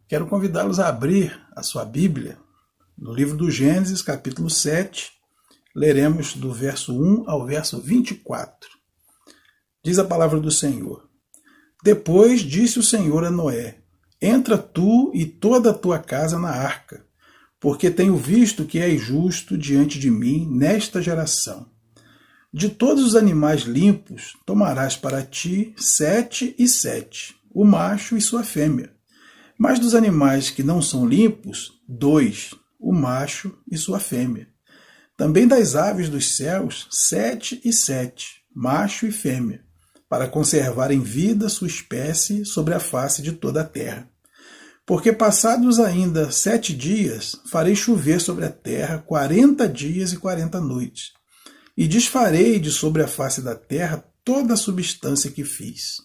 Quero convidá-los a abrir a sua Bíblia no livro do Gênesis, capítulo 7. Leremos do verso 1 ao verso 24. Diz a palavra do Senhor: Depois disse o Senhor a Noé: Entra tu e toda a tua casa na arca, porque tenho visto que és justo diante de mim nesta geração. De todos os animais limpos tomarás para ti 7 e 7, o macho e sua fêmea. Mas dos animais que não são limpos, 2, o macho e sua fêmea. Também das aves dos céus, 7 e 7, macho e fêmea, para conservar em vida sua espécie sobre a face de toda a terra. Porque passados ainda 7 dias, farei chover sobre a terra 40 dias e 40 noites, e desfarei de sobre a face da terra toda a substância que fiz.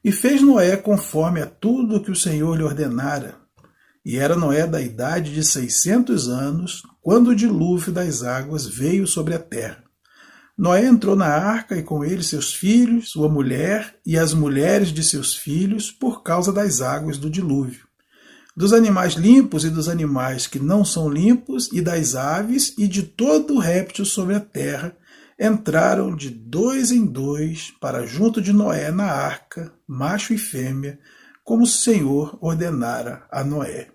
E fez Noé conforme a tudo que o Senhor lhe ordenara. E era Noé da idade de 600 anos, quando o dilúvio das águas veio sobre a terra. Noé entrou na arca e com ele seus filhos, sua mulher e as mulheres de seus filhos, por causa das águas do dilúvio. Dos animais limpos e dos animais que não são limpos, e das aves e de todo o réptil sobre a terra, entraram de 2 em 2 para junto de Noé na arca, macho e fêmea, como o Senhor ordenara a Noé.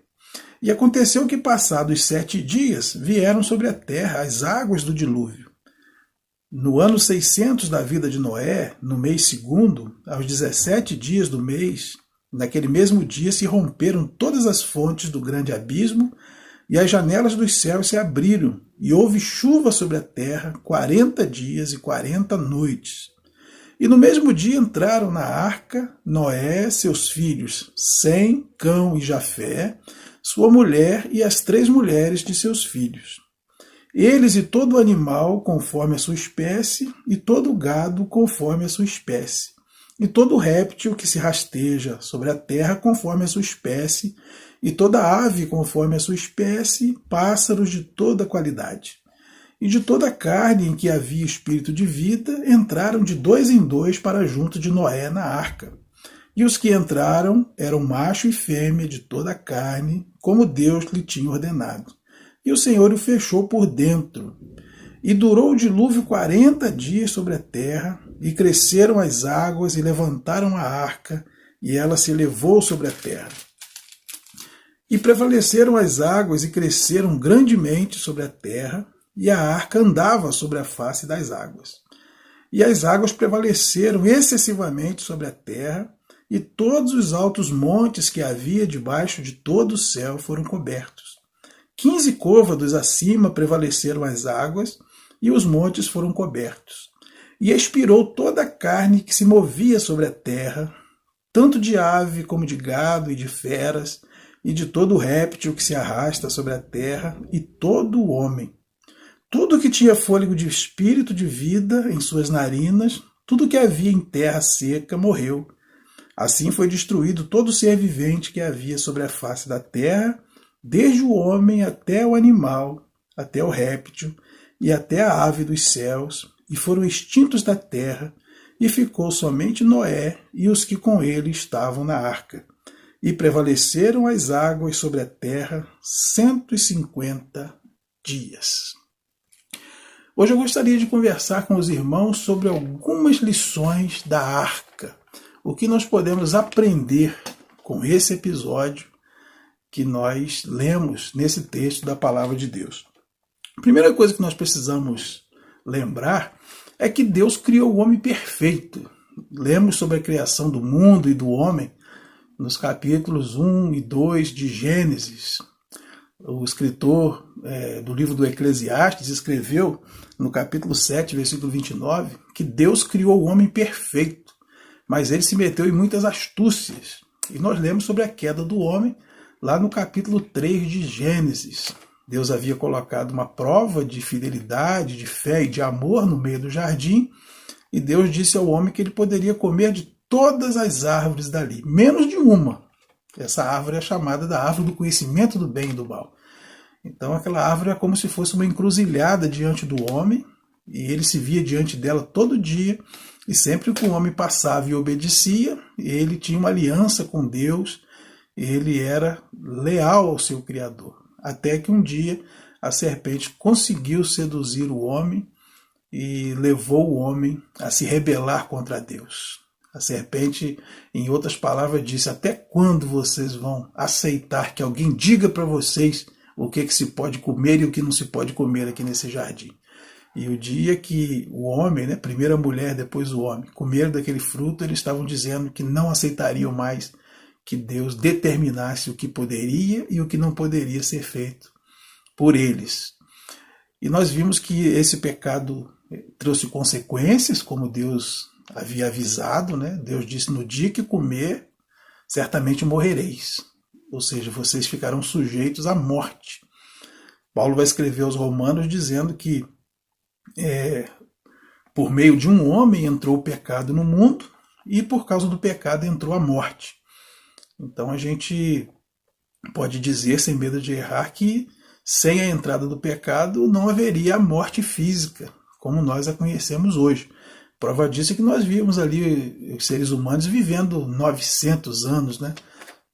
E aconteceu que, passados 7 dias, vieram sobre a terra as águas do dilúvio. No ano 600 da vida de Noé, no mês segundo, aos 17 dias do mês, naquele mesmo dia se romperam todas as fontes do grande abismo, e as janelas dos céus se abriram, e houve chuva sobre a terra 40 dias e 40 noites. E no mesmo dia entraram na arca Noé, seus filhos Sem, Cão e Jafé, sua mulher e as 3 mulheres de seus filhos. Eles e todo animal conforme a sua espécie, e todo gado conforme a sua espécie, e todo réptil que se rasteja sobre a terra conforme a sua espécie, e toda ave conforme a sua espécie, pássaros de toda qualidade. E de toda a carne em que havia espírito de vida, entraram de 2 em 2 para junto de Noé na arca. E os que entraram eram macho e fêmea de toda a carne, como Deus lhe tinha ordenado. E o Senhor o fechou por dentro. E durou o dilúvio 40 dias sobre a terra, e cresceram as águas e levantaram a arca, e ela se elevou sobre a terra. E prevaleceram as águas e cresceram grandemente sobre a terra, e a arca andava sobre a face das águas. E as águas prevaleceram excessivamente sobre a terra, e todos os altos montes que havia debaixo de todo o céu foram cobertos. 15 côvados acima prevaleceram as águas, e os montes foram cobertos. E expirou toda a carne que se movia sobre a terra, tanto de ave como de gado e de feras, e de todo o réptil que se arrasta sobre a terra, e todo o homem. Tudo que tinha fôlego de espírito de vida em suas narinas, tudo que havia em terra seca, morreu. Assim foi destruído todo ser vivente que havia sobre a face da terra, desde o homem até o animal, até o réptil, e até a ave dos céus, e foram extintos da terra, e ficou somente Noé e os que com ele estavam na arca. E prevaleceram as águas sobre a terra 150 dias. Hoje eu gostaria de conversar com os irmãos sobre algumas lições da arca. O que nós podemos aprender com esse episódio que nós lemos nesse texto da Palavra de Deus. A primeira coisa que nós precisamos lembrar é que Deus criou o homem perfeito. Lemos sobre a criação do mundo e do homem nos capítulos 1 e 2 de Gênesis. O escritor do livro do Eclesiastes escreveu no capítulo 7, versículo 29, que Deus criou o homem perfeito, mas ele se meteu em muitas astúcias. E nós lemos sobre a queda do homem lá no capítulo 3 de Gênesis. Deus havia colocado uma prova de fidelidade, de fé e de amor no meio do jardim, e Deus disse ao homem que ele poderia comer de todas as árvores dali, menos de uma. Essa árvore é chamada da árvore do conhecimento do bem e do mal. Então aquela árvore é como se fosse uma encruzilhada diante do homem, e ele se via diante dela todo dia, e sempre que o homem passava e obedecia, ele tinha uma aliança com Deus, ele era leal ao seu Criador. Até que um dia a serpente conseguiu seduzir o homem e levou o homem a se rebelar contra Deus. A serpente, em outras palavras, disse: até quando vocês vão aceitar que alguém diga para vocês o que se pode comer e o que não se pode comer aqui nesse jardim? E o dia que o homem, primeiro a mulher, depois o homem, comeram daquele fruto, eles estavam dizendo que não aceitariam mais que Deus determinasse o que poderia e o que não poderia ser feito por eles. E nós vimos que esse pecado trouxe consequências, como Deus havia avisado, Deus disse: no dia que comer, certamente morrereis. Ou seja, vocês ficarão sujeitos à morte. Paulo vai escrever aos Romanos dizendo que por meio de um homem entrou o pecado no mundo e por causa do pecado entrou a morte. Então a gente pode dizer, sem medo de errar, que sem a entrada do pecado não haveria a morte física, como nós a conhecemos hoje. Prova disso é que nós vimos ali os seres humanos vivendo 900 anos,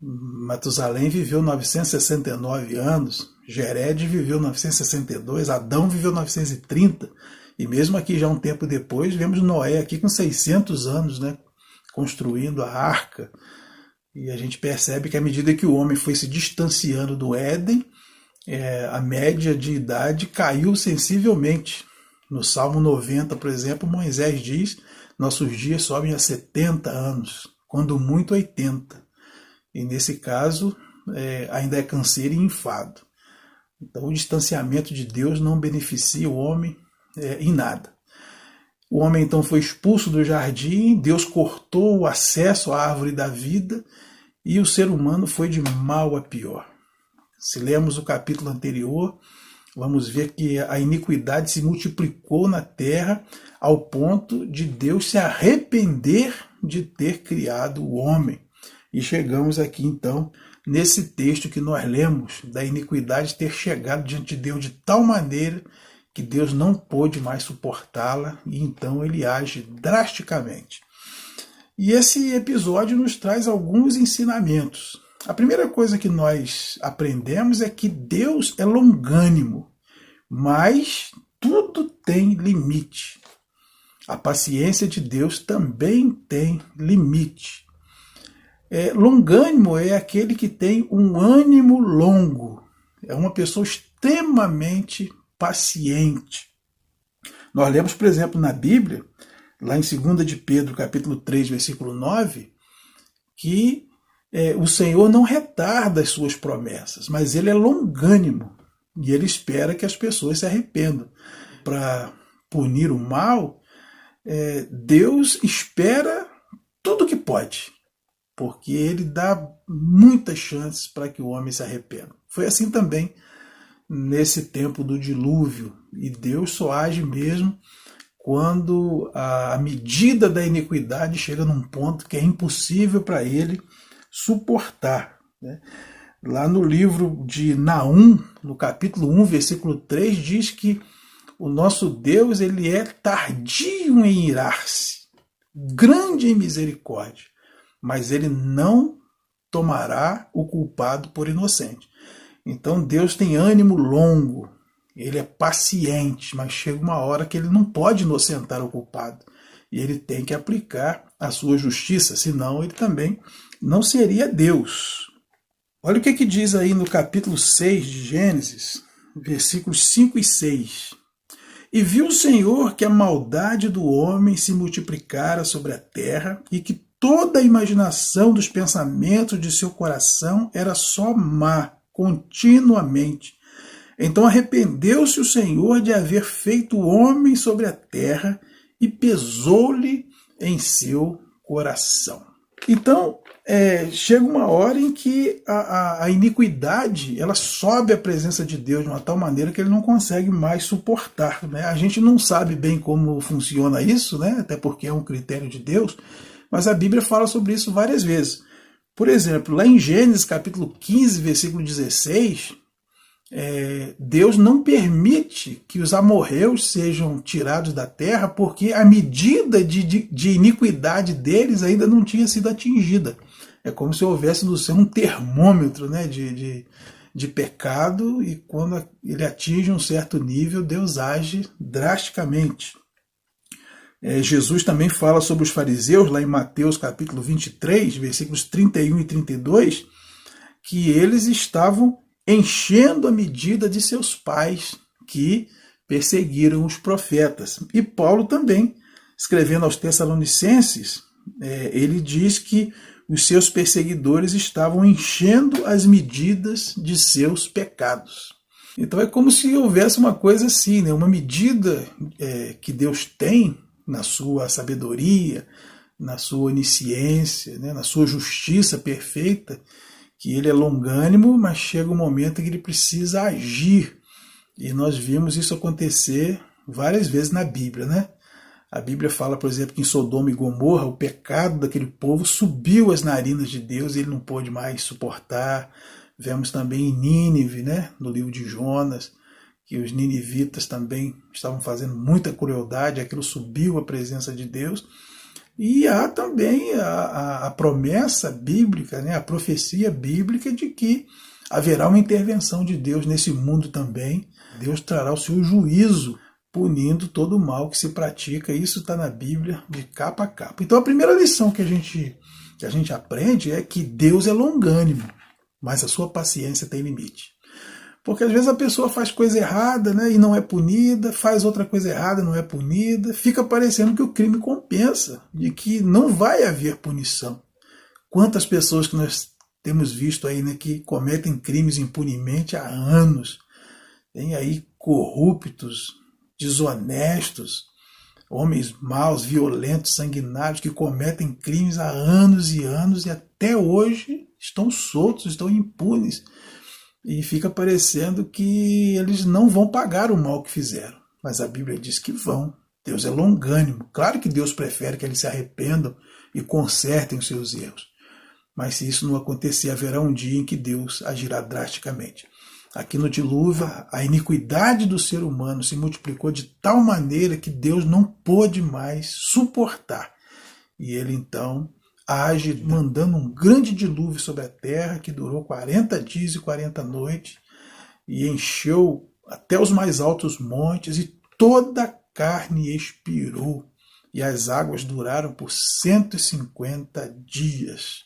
Matusalém viveu 969 anos, Jered viveu 962, Adão viveu 930, e mesmo aqui já um tempo depois, vemos Noé aqui com 600 anos, construindo a arca. E a gente percebe que à medida que o homem foi se distanciando do Éden, a média de idade caiu sensivelmente. No Salmo 90, por exemplo, Moisés diz: nossos dias sobem a 70 anos, quando muito 80. E nesse caso, ainda é canseiro e enfado. Então o distanciamento de Deus não beneficia o homem em nada. O homem então foi expulso do jardim, Deus cortou o acesso à árvore da vida e o ser humano foi de mal a pior. Se lermos o capítulo anterior, vamos ver que a iniquidade se multiplicou na terra ao ponto de Deus se arrepender de ter criado o homem. E chegamos aqui então nesse texto que nós lemos, da iniquidade ter chegado diante de Deus de tal maneira que Deus não pôde mais suportá-la e então ele age drasticamente. E esse episódio nos traz alguns ensinamentos. A primeira coisa que nós aprendemos é que Deus é longânimo, mas tudo tem limite. A paciência de Deus também tem limite. Longânimo é aquele que tem um ânimo longo, é uma pessoa extremamente paciente. Nós lemos, por exemplo, na Bíblia, lá em 2 de Pedro, capítulo 3, versículo 9, que o Senhor não retarda as suas promessas, mas ele é longânimo e ele espera que as pessoas se arrependam. Para punir o mal, Deus espera tudo que pode, porque ele dá muitas chances para que o homem se arrependa. Foi assim também nesse tempo do dilúvio, e Deus só age mesmo quando a medida da iniquidade chega num ponto que é impossível para ele suportar. Lá no livro de Naum, no capítulo 1, versículo 3, diz que o nosso Deus ele é tardio em irar-se, grande em misericórdia, mas ele não tomará o culpado por inocente. Então Deus tem ânimo longo, ele é paciente, mas chega uma hora que ele não pode inocentar o culpado. E ele tem que aplicar a sua justiça, senão ele também não seria Deus. Olha o que diz aí no capítulo 6 de Gênesis, versículos 5 e 6. E viu o Senhor que a maldade do homem se multiplicara sobre a terra e que toda a imaginação dos pensamentos de seu coração era só má, continuamente. Então arrependeu-se o Senhor de haver feito o homem sobre a terra e pesou-lhe em seu coração. Então, chega uma hora em que a iniquidade ela sobe à presença de Deus de uma tal maneira que ele não consegue mais suportar. A gente não sabe bem como funciona isso, até porque é um critério de Deus, mas a Bíblia fala sobre isso várias vezes. Por exemplo, lá em Gênesis capítulo 15, versículo 16, Deus não permite que os amorreus sejam tirados da terra, porque a medida de iniquidade deles ainda não tinha sido atingida. É como se houvesse no céu um termômetro, né, de pecado, e quando ele atinge um certo nível, Deus age drasticamente. Jesus também fala sobre os fariseus, lá em Mateus capítulo 23, versículos 31 e 32, que eles estavam enchendo a medida de seus pais que perseguiram os profetas. E Paulo também, escrevendo aos Tessalonicenses, ele diz que os seus perseguidores estavam enchendo as medidas de seus pecados. Então é como se houvesse uma coisa assim, né? Uma medida que Deus tem na sua sabedoria, na sua onisciência, né? Na sua justiça perfeita, que ele é longânimo, mas chega um momento em que ele precisa agir. E nós vimos isso acontecer várias vezes na Bíblia, né? A Bíblia fala, por exemplo, que em Sodoma e Gomorra o pecado daquele povo subiu às narinas de Deus e ele não pôde mais suportar. Vemos também em Nínive, né? No livro de Jonas, que os ninivitas também estavam fazendo muita crueldade, aquilo subiu à presença de Deus. E há também a promessa bíblica, né? A profecia bíblica de que haverá uma intervenção de Deus nesse mundo também. Deus trará o seu juízo, punindo todo o mal que se pratica. Isso está na Bíblia de capa a capa. Então a primeira lição que a gente aprende é que Deus é longânimo, mas a sua paciência tem limite. Porque às vezes a pessoa faz coisa errada, né, e não é punida, faz outra coisa errada, não é punida, fica parecendo que o crime compensa, de que não vai haver punição. Quantas pessoas que nós temos visto aí, né, que cometem crimes impunemente há anos, tem aí corruptos, desonestos, homens maus, violentos, sanguinários, que cometem crimes há anos e anos e até hoje estão soltos, estão impunes. E fica parecendo que eles não vão pagar o mal que fizeram. Mas a Bíblia diz que vão. Deus é longânimo. Claro que Deus prefere que eles se arrependam e consertem os seus erros. Mas se isso não acontecer, haverá um dia em que Deus agirá drasticamente. Aqui no dilúvio, a iniquidade do ser humano se multiplicou de tal maneira que Deus não pôde mais suportar. E ele então age mandando um grande dilúvio sobre a terra que durou 40 dias e 40 noites e encheu até os mais altos montes e toda a carne expirou. E as águas duraram por 150 dias.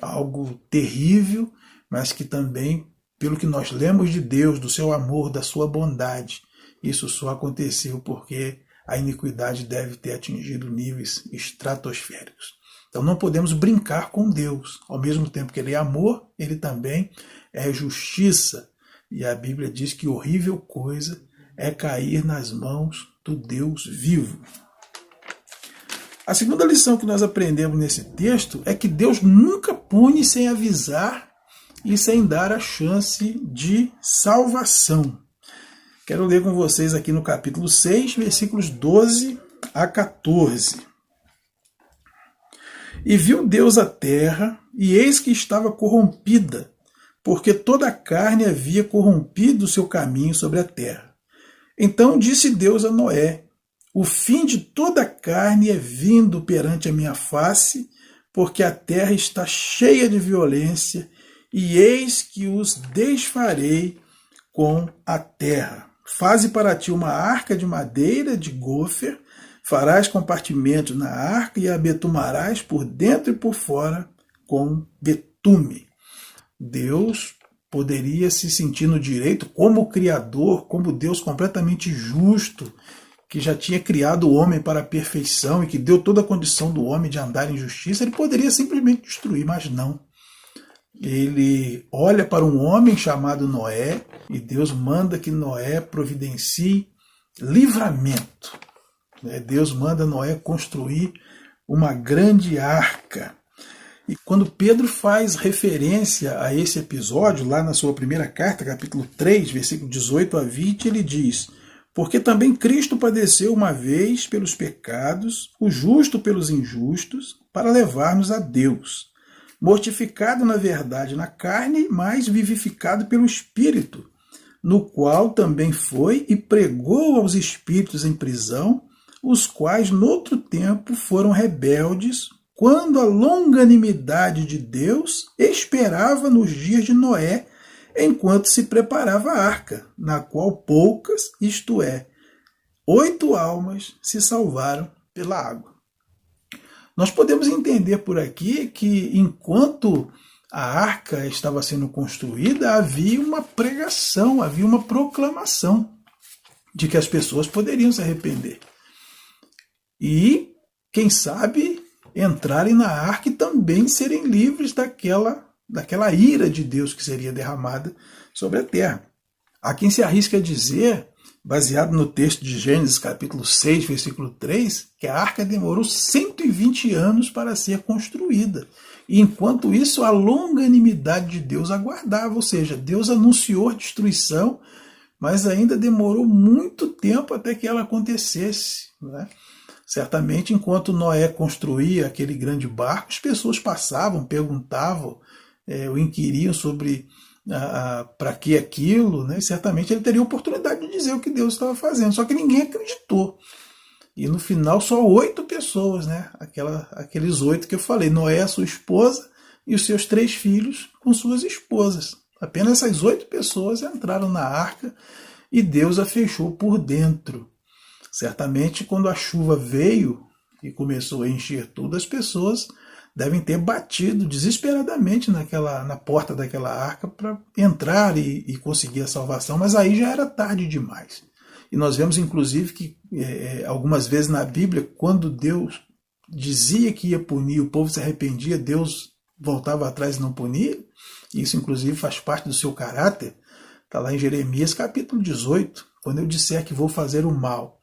Algo terrível, mas que também, pelo que nós lemos de Deus, do seu amor, da sua bondade, isso só aconteceu porque a iniquidade deve ter atingido níveis estratosféricos. Então não podemos brincar com Deus. Ao mesmo tempo que ele é amor, ele também é justiça. E a Bíblia diz que horrível coisa é cair nas mãos do Deus vivo. A segunda lição que nós aprendemos nesse texto é que Deus nunca pune sem avisar e sem dar a chance de salvação. Quero ler com vocês aqui no capítulo 6, versículos 12 a 14. E viu Deus a terra, e eis que estava corrompida, porque toda a carne havia corrompido o seu caminho sobre a terra. Então disse Deus a Noé: o fim de toda a carne é vindo perante a minha face, porque a terra está cheia de violência, e eis que os desfarei com a terra. Faze para ti uma arca de madeira de gofer, farás compartimentos na arca e a betumarás por dentro e por fora com betume. Deus poderia se sentir no direito como Criador, como Deus completamente justo, que já tinha criado o homem para a perfeição e que deu toda a condição do homem de andar em justiça. Ele poderia simplesmente destruir, mas não. Ele olha para um homem chamado Noé e Deus manda que Noé providencie livramento. Deus manda Noé construir uma grande arca. E quando Pedro faz referência a esse episódio, lá na sua primeira carta, capítulo 3, versículo 18 a 20, ele diz: porque também Cristo padeceu uma vez pelos pecados, o justo pelos injustos, para levar-nos a Deus, mortificado na verdade na carne, mas vivificado pelo Espírito, no qual também foi e pregou aos espíritos em prisão, os quais noutro tempo foram rebeldes, quando a longanimidade de Deus esperava nos dias de Noé, enquanto se preparava a arca, na qual poucas, isto é, 8 almas se salvaram pela água. Nós podemos entender por aqui que enquanto a arca estava sendo construída, havia uma pregação, havia uma proclamação de que as pessoas poderiam se arrepender. E, quem sabe, entrarem na arca e também serem livres daquela ira de Deus que seria derramada sobre a terra. Há quem se arrisca a dizer, baseado no texto de Gênesis capítulo 6, versículo 3, que a arca demorou 120 anos para ser construída. E enquanto isso, a longanimidade de Deus aguardava, ou seja, Deus anunciou a destruição, mas ainda demorou muito tempo até que ela acontecesse, né? Certamente, enquanto Noé construía aquele grande barco, as pessoas passavam, perguntavam, o inquiriam sobre para que aquilo, né? Certamente ele teria oportunidade de dizer o que Deus estava fazendo, só que ninguém acreditou. E no final só 8 pessoas, né? Aqueles 8 que eu falei, Noé, sua esposa e os seus 3 filhos com suas esposas. Apenas essas 8 pessoas entraram na arca e Deus a fechou por dentro. Certamente quando a chuva veio e começou a encher tudo, as pessoas devem ter batido desesperadamente na porta daquela arca para entrar e conseguir a salvação, mas aí já era tarde demais. E nós vemos, inclusive, que algumas vezes na Bíblia, quando Deus dizia que ia punir, o povo se arrependia, Deus voltava atrás e não punia. Isso, inclusive, faz parte do seu caráter. Está lá em Jeremias, capítulo 18. Quando eu disser que vou fazer o mal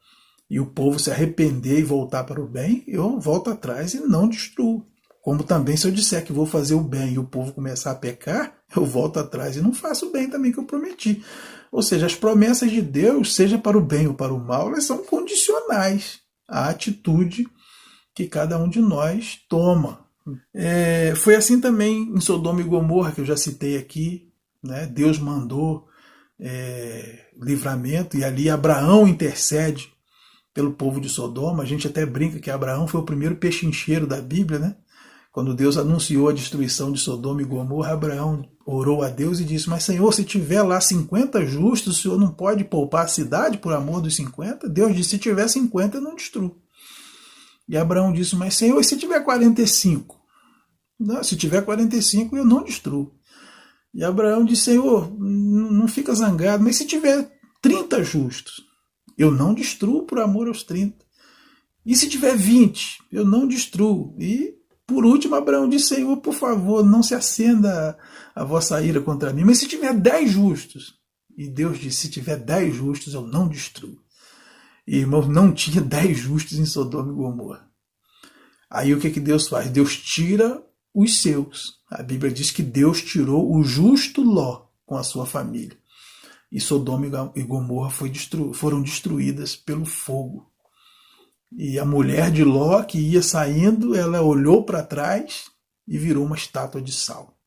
e o povo se arrepender e voltar para o bem, eu volto atrás e não destruo. Como também, se eu disser que vou fazer o bem e o povo começar a pecar, eu volto atrás e não faço o bem também que eu prometi. Ou seja, as promessas de Deus, seja para o bem ou para o mal, elas são condicionais à atitude que cada um de nós toma. Foi assim também em Sodoma e Gomorra, que eu já citei aqui, né? Deus mandou livramento e ali Abraão intercede pelo povo de Sodoma. A gente até brinca que Abraão foi o primeiro pechincheiro da Bíblia, né? Quando Deus anunciou a destruição de Sodoma e Gomorra, Abraão orou a Deus e disse, mas Senhor, se tiver lá 50 justos, o Senhor não pode poupar a cidade por amor dos 50? Deus disse, se tiver 50, eu não destruo. E Abraão disse, mas Senhor, e se tiver 45? Não, se tiver 45, eu não destruo. E Abraão disse, Senhor, não fica zangado, mas se tiver 30 justos, eu não destruo por amor aos 30. E se tiver 20, eu não destruo. E por último, Abraão disse, Senhor, por favor, não se acenda a vossa ira contra mim, mas se tiver 10 justos. E Deus disse, se tiver 10 justos, eu não destruo. E, irmãos, não tinha 10 justos em Sodoma e Gomorra. Aí o que Deus faz? Deus tira os seus. A Bíblia diz que Deus tirou o justo Ló com a sua família. E Sodoma e Gomorra foram destruídas pelo fogo. E a mulher de Ló, que ia saindo, ela olhou para trás e virou uma estátua de sal.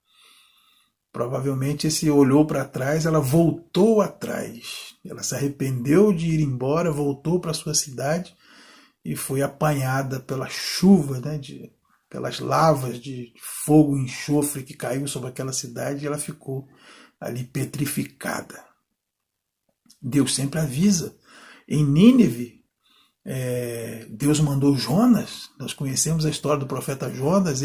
Provavelmente esse olhou para trás, ela voltou atrás. Ela se arrependeu de ir embora, voltou para sua cidade e foi apanhada pela chuva, né, pelas lavas de fogo e enxofre que caiu sobre aquela cidade, e ela ficou ali petrificada. Deus sempre avisa. Em Nínive, Deus mandou Jonas. Nós conhecemos a história do profeta Jonas.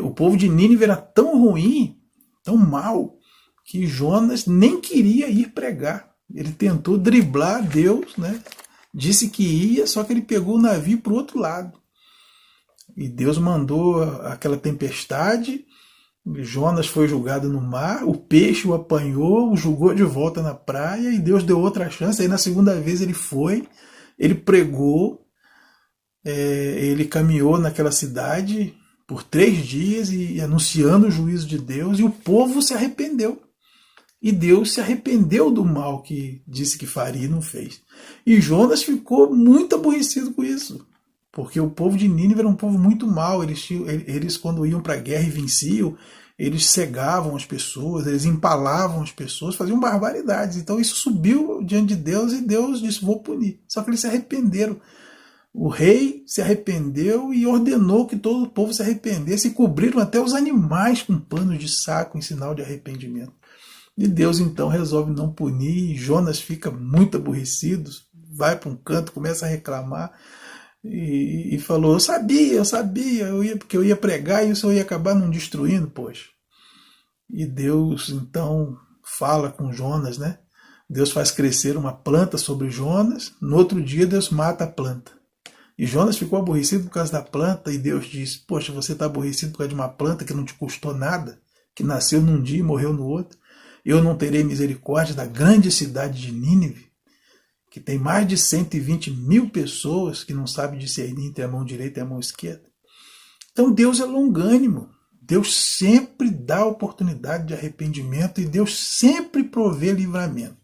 O povo de Nínive era tão ruim, tão mal, que Jonas nem queria ir pregar. Ele tentou driblar Deus, né? Disse que ia, só que ele pegou o navio para o outro lado. E Deus mandou aquela tempestade. Jonas foi jogado no mar, o peixe o apanhou, o jogou de volta na praia, e Deus deu outra chance. Aí na segunda vez ele foi, ele pregou, ele caminhou naquela cidade por 3 dias e anunciando o juízo de Deus, e o povo se arrependeu. E Deus se arrependeu do mal que disse que faria e não fez. E Jonas ficou muito aborrecido com isso, porque o povo de Nínive era um povo muito mau. Eles quando iam para a guerra e venciam, eles cegavam as pessoas, eles empalavam as pessoas, faziam barbaridades. Então isso subiu diante de Deus e Deus disse, vou punir. Só que eles se arrependeram. O rei se arrependeu e ordenou que todo o povo se arrependesse e cobriram até os animais com panos de saco em sinal de arrependimento. E Deus então resolve não punir, e Jonas fica muito aborrecido, vai para um canto, começa a reclamar e falou, eu sabia, porque eu ia pregar e o Senhor ia acabar não destruindo, poxa. E Deus então fala com Jonas, né? Deus faz crescer uma planta sobre Jonas, no outro dia Deus mata a planta. E Jonas ficou aborrecido por causa da planta e Deus disse, poxa, você está aborrecido por causa de uma planta que não te custou nada, que nasceu num dia e morreu no outro. Eu não terei misericórdia da grande cidade de Nínive, que tem mais de 120 mil pessoas que não sabem discernir entre a mão direita e a mão esquerda. Então Deus é longânimo. Deus sempre dá oportunidade de arrependimento e Deus sempre provê livramento.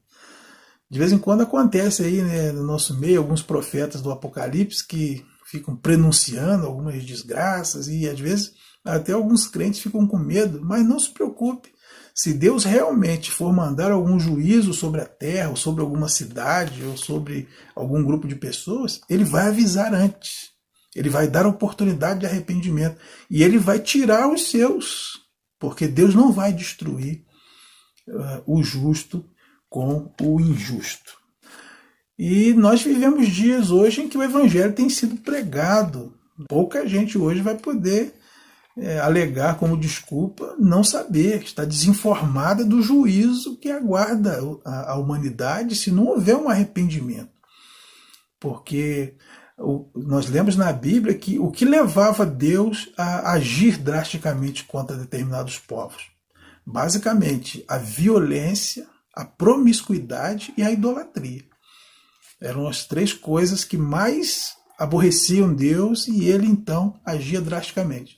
De vez em quando acontece aí, né, no nosso meio alguns profetas do Apocalipse que ficam prenunciando algumas desgraças e às vezes até alguns crentes ficam com medo, mas não se preocupe. Se Deus realmente for mandar algum juízo sobre a terra, ou sobre alguma cidade, ou sobre algum grupo de pessoas, ele vai avisar antes. Ele vai dar oportunidade de arrependimento. E ele vai tirar os seus. Porque Deus não vai destruir o justo com o injusto. E nós vivemos dias hoje em que o evangelho tem sido pregado. Pouca gente hoje vai poder alegar como desculpa não saber, está desinformada do juízo que aguarda a humanidade se não houver um arrependimento. Porque nós lemos na Bíblia que o que levava Deus a agir drasticamente contra determinados povos? Basicamente, a violência, a promiscuidade e a idolatria. Eram as três coisas que mais aborreciam Deus e ele então agia drasticamente.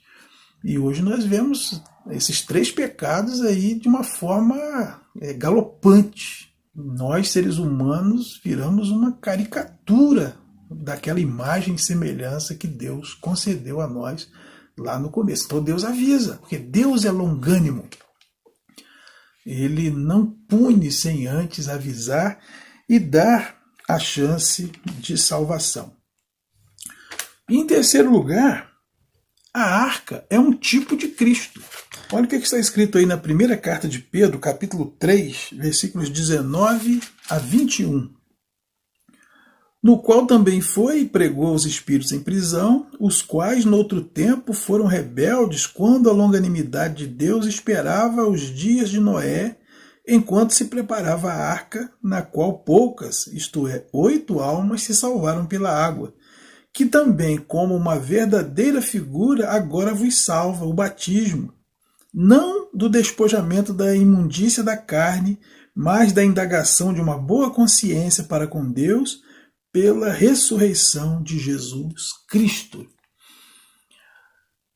E hoje nós vemos esses três pecados aí de uma forma galopante. Nós, seres humanos, viramos uma caricatura daquela imagem e semelhança que Deus concedeu a nós lá no começo. Então Deus avisa, porque Deus é longânimo. Ele não pune sem antes avisar e dar a chance de salvação. E em terceiro lugar, a arca é um tipo de Cristo. Olha o que está escrito aí na primeira carta de Pedro, capítulo 3, versículos 19 a 21. No qual também foi e pregou aos espíritos em prisão, os quais noutro tempo foram rebeldes quando a longanimidade de Deus esperava os dias de Noé, enquanto se preparava a arca, na qual poucas, isto é, 8 almas, se salvaram pela água, que também, como uma verdadeira figura, agora vos salva, o batismo, não do despojamento da imundícia da carne, mas da indagação de uma boa consciência para com Deus, pela ressurreição de Jesus Cristo.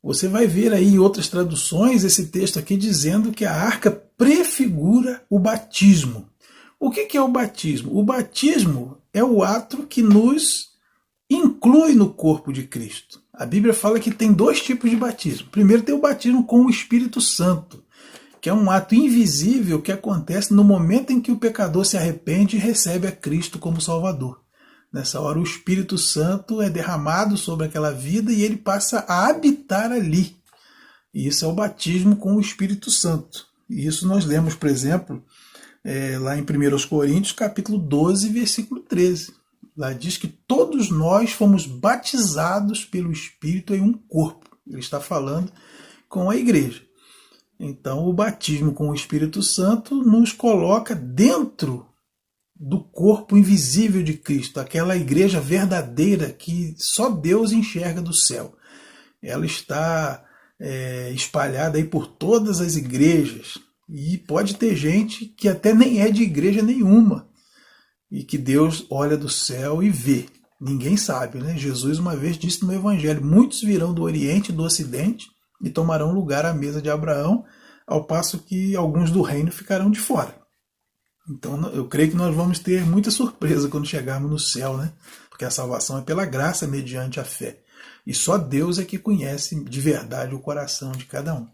Você vai ver aí em outras traduções esse texto aqui dizendo que a arca prefigura o batismo. O que é o batismo? O batismo é o ato que nos inclui no corpo de Cristo. A Bíblia fala que tem 2 tipos de batismo. Primeiro tem o batismo com o Espírito Santo, que é um ato invisível que acontece no momento em que o pecador se arrepende e recebe a Cristo como Salvador. Nessa hora o Espírito Santo é derramado sobre aquela vida e ele passa a habitar ali. E isso é o batismo com o Espírito Santo. E isso nós lemos, por exemplo, lá em 1 Coríntios, capítulo 12, versículo 13. Lá diz que todos nós fomos batizados pelo Espírito em um corpo. Ele está falando com a igreja. Então, o batismo com o Espírito Santo nos coloca dentro do corpo invisível de Cristo, aquela igreja verdadeira que só Deus enxerga do céu. Ela está espalhada aí por todas as igrejas e pode ter gente que até nem é de igreja nenhuma e que Deus olha do céu e vê. Ninguém sabe, né? Jesus uma vez disse no Evangelho, muitos virão do Oriente e do Ocidente e tomarão lugar à mesa de Abraão, ao passo que alguns do reino ficarão de fora. Então eu creio que nós vamos ter muita surpresa quando chegarmos no céu, né? Porque a salvação é pela graça mediante a fé. E só Deus é que conhece de verdade o coração de cada um.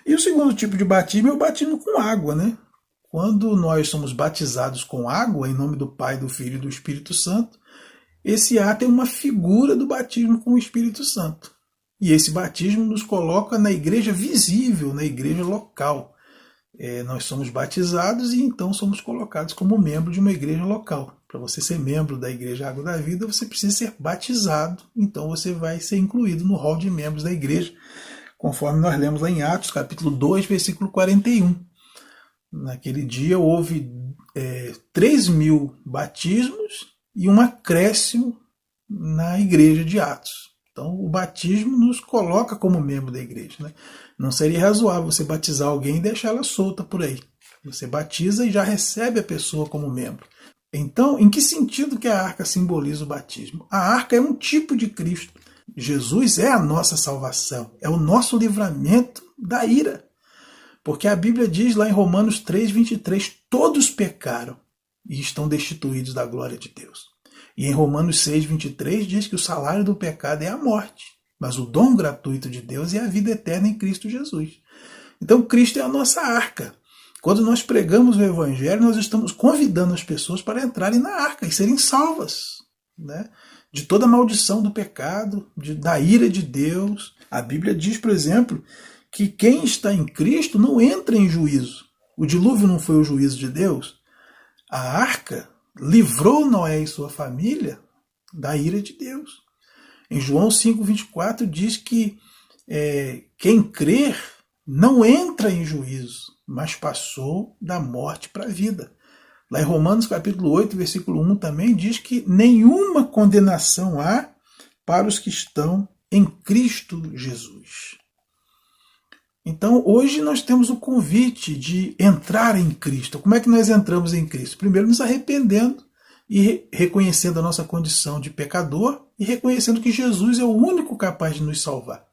E o segundo tipo de batismo é o batismo com água, né? Quando nós somos batizados com água, em nome do Pai, do Filho e do Espírito Santo, esse ato é uma figura do batismo com o Espírito Santo. E esse batismo nos coloca na igreja visível, na igreja local. Nós somos batizados e então somos colocados como membro de uma igreja local. Para você ser membro da Igreja Água da Vida, você precisa ser batizado, então você vai ser incluído no rol de membros da igreja, conforme nós lemos lá em Atos, capítulo 2, versículo 41. Naquele dia houve 3.000 batismos e um acréscimo na igreja de Atos. Então o batismo nos coloca como membro da igreja, né? Não seria razoável você batizar alguém e deixar ela solta por aí. Você batiza e já recebe a pessoa como membro. Então, em que sentido que a arca simboliza o batismo? A arca é um tipo de Cristo. Jesus é a nossa salvação, é o nosso livramento da ira. Porque a Bíblia diz lá em Romanos 3:23, todos pecaram e estão destituídos da glória de Deus. E em Romanos 6:23 diz que o salário do pecado é a morte, mas o dom gratuito de Deus é a vida eterna em Cristo Jesus. Então Cristo é a nossa arca. Quando nós pregamos o Evangelho, nós estamos convidando as pessoas para entrarem na arca e serem salvas, né? De toda a maldição do pecado, da ira de Deus. A Bíblia diz, por exemplo, que quem está em Cristo não entra em juízo. O dilúvio não foi o juízo de Deus. A arca livrou Noé e sua família da ira de Deus. Em João 5:24 diz que quem crer não entra em juízo, mas passou da morte para a vida. Lá em Romanos capítulo 8, versículo 1 também diz que nenhuma condenação há para os que estão em Cristo Jesus. Então, hoje nós temos o convite de entrar em Cristo. Como é que nós entramos em Cristo? Primeiro, nos arrependendo e reconhecendo a nossa condição de pecador e reconhecendo que Jesus é o único capaz de nos salvar.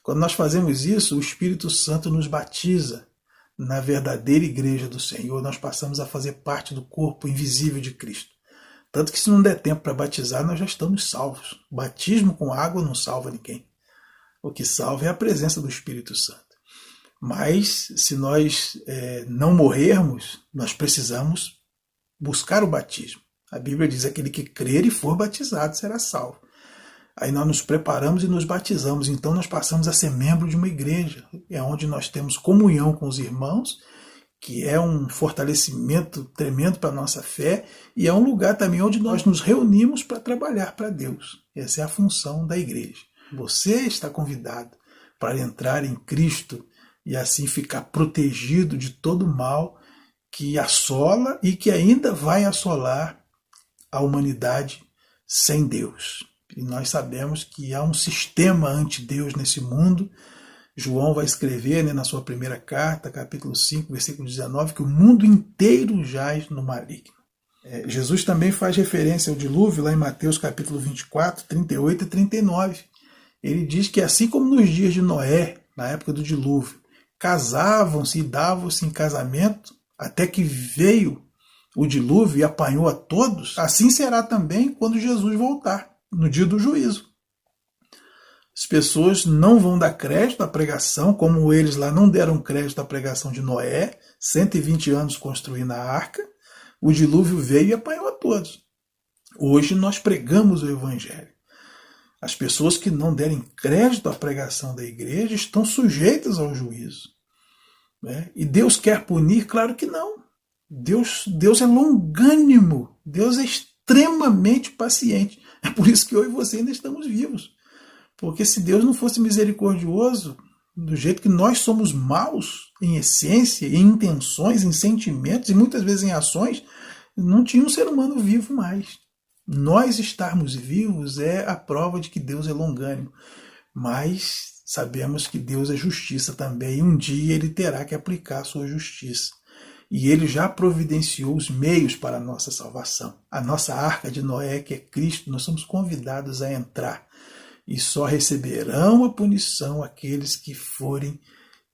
Quando nós fazemos isso, o Espírito Santo nos batiza na verdadeira igreja do Senhor. Nós passamos a fazer parte do corpo invisível de Cristo. Tanto que se não der tempo para batizar, nós já estamos salvos. O batismo com água não salva ninguém. O que salva é a presença do Espírito Santo. Mas, se nós não morrermos, nós precisamos buscar o batismo. A Bíblia diz que aquele que crer e for batizado será salvo. Aí nós nos preparamos e nos batizamos. Então nós passamos a ser membro de uma igreja. É onde nós temos comunhão com os irmãos, que é um fortalecimento tremendo para a nossa fé. E é um lugar também onde nós nos reunimos para trabalhar para Deus. Essa é a função da igreja. Você está convidado para entrar em Cristo e assim ficar protegido de todo o mal que assola e que ainda vai assolar a humanidade sem Deus. E nós sabemos que há um sistema anti-Deus nesse mundo. João vai escrever, na sua primeira carta, capítulo 5, versículo 19, que o mundo inteiro jaz no maligno. Jesus também faz referência ao dilúvio lá em Mateus capítulo 24, 38 e 39. Ele diz que assim como nos dias de Noé, na época do dilúvio, casavam-se e davam-se em casamento até que veio o dilúvio e apanhou a todos, assim será também quando Jesus voltar, no dia do juízo. As pessoas não vão dar crédito à pregação, como eles lá não deram crédito à pregação de Noé, 120 anos construindo a arca, o dilúvio veio e apanhou a todos. Hoje nós pregamos o Evangelho. As pessoas que não derem crédito à pregação da igreja estão sujeitas ao juízo. Né? E Deus quer punir? Claro que não. Deus é longânimo, Deus é extremamente paciente. É por isso que eu e você ainda estamos vivos. Porque se Deus não fosse misericordioso, do jeito que nós somos maus em essência, em intenções, em sentimentos e muitas vezes em ações, não tinha um ser humano vivo mais. Nós estarmos vivos é a prova de que Deus é longânimo. Mas sabemos que Deus é justiça também e um dia Ele terá que aplicar a sua justiça. E Ele já providenciou os meios para a nossa salvação. A nossa arca de Noé, que é Cristo, nós somos convidados a entrar. E só receberão a punição aqueles que forem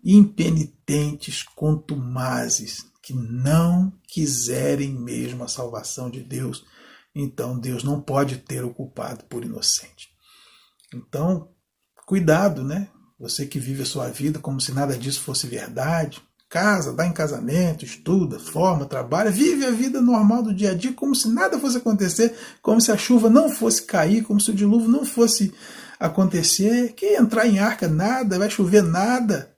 impenitentes, contumazes, que não quiserem mesmo a salvação de Deus. Então Deus não pode ter o culpado por inocente. Então, cuidado, né? Você que vive a sua vida como se nada disso fosse verdade. Casa, dá em casamento, estuda, forma, trabalha, vive a vida normal do dia a dia como se nada fosse acontecer, como se a chuva não fosse cair, como se o dilúvio não fosse acontecer. Quem entrar em arca, nada, vai chover nada.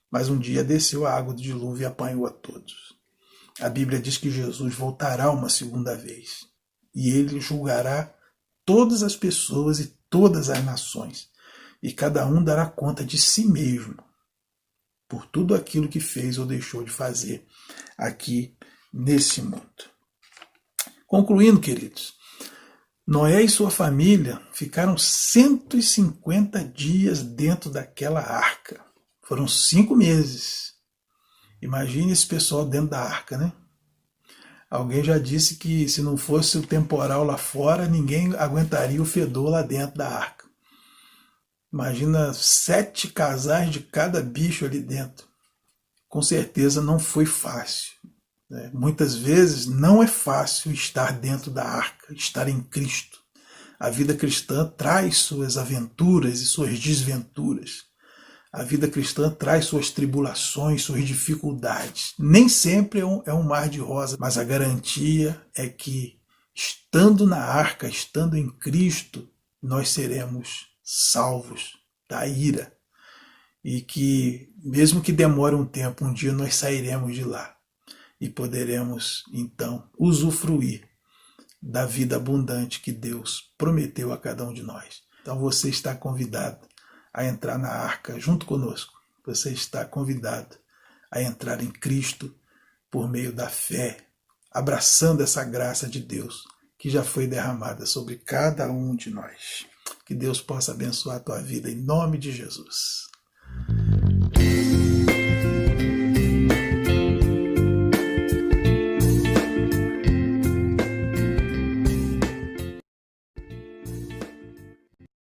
Mas um dia desceu a água do dilúvio e apanhou a todos. A Bíblia diz que Jesus voltará uma segunda vez e ele julgará todas as pessoas e todas as nações, e cada um dará conta de si mesmo por tudo aquilo que fez ou deixou de fazer aqui nesse mundo. Concluindo, queridos, Noé e sua família ficaram 150 dias dentro daquela arca. Foram 5 meses. Imagine esse pessoal dentro da arca, né? Alguém já disse que se não fosse o temporal lá fora, ninguém aguentaria o fedor lá dentro da arca. Imagina 7 casais de cada bicho ali dentro. Com certeza não foi fácil. Né? Muitas vezes não é fácil estar dentro da arca, estar em Cristo. A vida cristã traz suas aventuras e suas desventuras. A vida cristã traz suas tribulações, suas dificuldades. Nem sempre é um mar de rosa, mas a garantia é que, estando na arca, estando em Cristo, nós seremos salvos da ira. E que, mesmo que demore um tempo, um dia nós sairemos de lá e poderemos, então, usufruir da vida abundante que Deus prometeu a cada um de nós. Então você está convidado a entrar na arca junto conosco. Você está convidado a entrar em Cristo por meio da fé, abraçando essa graça de Deus que já foi derramada sobre cada um de nós. Que Deus possa abençoar a tua vida em nome de Jesus.